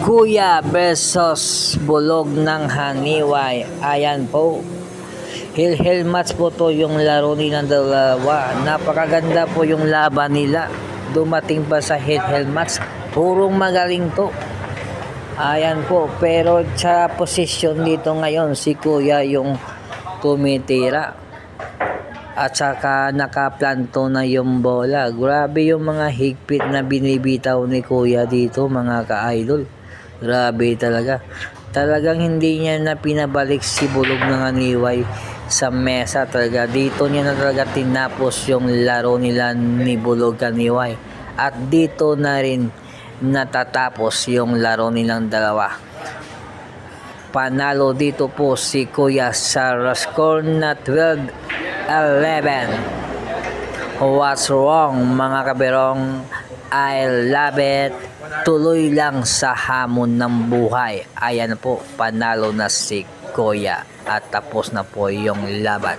Kuya versus Bulog ng Haniway. Ayan po. Hill match po to yung laro nilang dalawa. Napakaganda po yung laban nila. Dumating pa sa hill match. Purong magaling to. Ayan po. Pero sa posisyon dito ngayon, si Kuya yung tumitira. At saka nakaplanto na yung bola. Grabe yung mga higpit na binibitaw ni Kuya dito, mga ka-idol. Grabe talaga. Talagang hindi niya na pinabalik si Bulog ng Haniway sa mesa talaga. Dito niya na talaga tinapos yung laro nila ni Bulog Haniway. At dito na rin natatapos yung laro nilang dalawa. Panalo dito po si Kuya sa score na 12-11. What's wrong, mga kabirong? I love it. Tuloy lang sa hamon ng buhay. Ayan po, panalo na si Kuya at tapos na po yung laban.